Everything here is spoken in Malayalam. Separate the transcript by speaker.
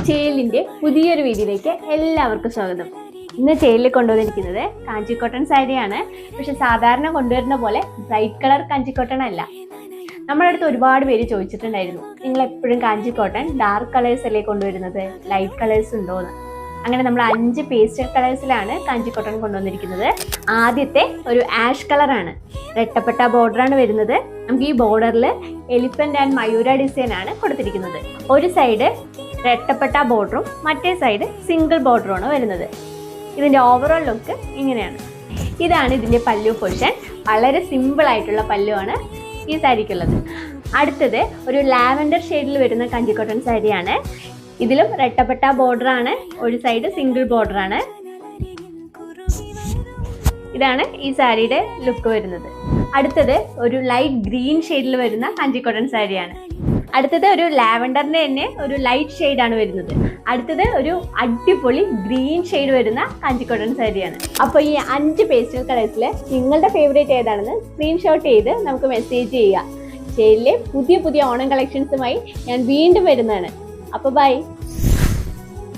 Speaker 1: ചേലിന്റെ പുതിയൊരു വീഡിയോയിലേക്ക് എല്ലാവർക്കും സ്വാഗതം. ഇന്ന് ചേലിൽ കൊണ്ടുവന്നിരിക്കുന്നത് കാഞ്ചിക്കോട്ടൺ സാരിയാണ്. പക്ഷെ സാധാരണ കൊണ്ടുവരുന്ന പോലെ ബ്രൈറ്റ് കളർ കാഞ്ചിക്കോട്ടൺ അല്ല. നമ്മുടെ അടുത്ത് ഒരുപാട് പേര് ചോദിച്ചിട്ടുണ്ടായിരുന്നു, നിങ്ങൾ എപ്പോഴും കാഞ്ചിക്കോട്ടൺ ഡാർക്ക് കളേഴ്സ് അല്ലേ കൊണ്ടുവരുന്നത്, ലൈറ്റ് കളേഴ്സ് ഉണ്ടോന്ന്. അങ്ങനെ നമ്മൾ 5 പേസ്റ്റൽ കളേഴ്സിലാണ് കാഞ്ചിക്കോട്ടൺ കൊണ്ടുവന്നിരിക്കുന്നത്. ആദ്യത്തെ ഒരു ആഷ് കളറാണ്, രട്ടപ്പെട്ട ബോർഡറാണ് വരുന്നത്. നമുക്ക് ഈ ബോർഡറിൽ എലിഫന്റ് ആൻഡ് മയൂര ഡിസൈൻ ആണ് കൊടുത്തിരിക്കുന്നത്. ഒരു സൈഡ് രട്ടപ്പെട്ട ബോർഡറും മറ്റേ സൈഡ് സിംഗിൾ ബോർഡറുമാണ് വരുന്നത്. ഇതിൻ്റെ ഓവറോൾ ലുക്ക് ഇങ്ങനെയാണ്. ഇതാണ് ഇതിൻ്റെ പല്ലു പോർഷൻ. വളരെ സിമ്പിൾ ആയിട്ടുള്ള പല്ലുവാണ് ഈ സാരിക്കുള്ളത്. അടുത്തത് ഒരു ലാവൻഡർ ഷെയ്ഡിൽ വരുന്ന കാഞ്ചിക്കോട്ടൺ സാരിയാണ്. ഇതിലും രട്ടപ്പെട്ട ബോർഡറാണ്, ഒരു സൈഡ് സിംഗിൾ ബോർഡറാണ്. ഇതാണ് ഈ സാരിയുടെ ലുക്ക് വരുന്നത്. അടുത്തത് ഒരു ലൈറ്റ് ഗ്രീൻ ഷെയ്ഡിൽ വരുന്ന കാഞ്ചിക്കോട്ടൺ സാരിയാണ്. അടുത്തത് ഒരു ലാവൻഡറിന്റെ തന്നെ ഒരു ലൈറ്റ് ഷെയ്ഡാണ് വരുന്നത്. അടുത്തത് ഒരു അടിപൊളി ഗ്രീൻ ഷെയ്ഡ് വരുന്ന കാഞ്ചിക്കോട്ടൺ സാരിയാണ്. അപ്പോൾ ഈ 5 പേസ്റ്റൽ കളേഴ്സിൽ നിങ്ങളുടെ ഫേവറേറ്റ് ഏതാണെന്ന് സ്ക്രീൻഷോട്ട് ചെയ്ത് നമുക്ക് മെസ്സേജ് ചെയ്യുക. ചേലിലെ പുതിയ ഓണം കളക്ഷൻസുമായി ഞാൻ വീണ്ടും വരുന്നതാണ്. അപ്പോൾ ബൈ.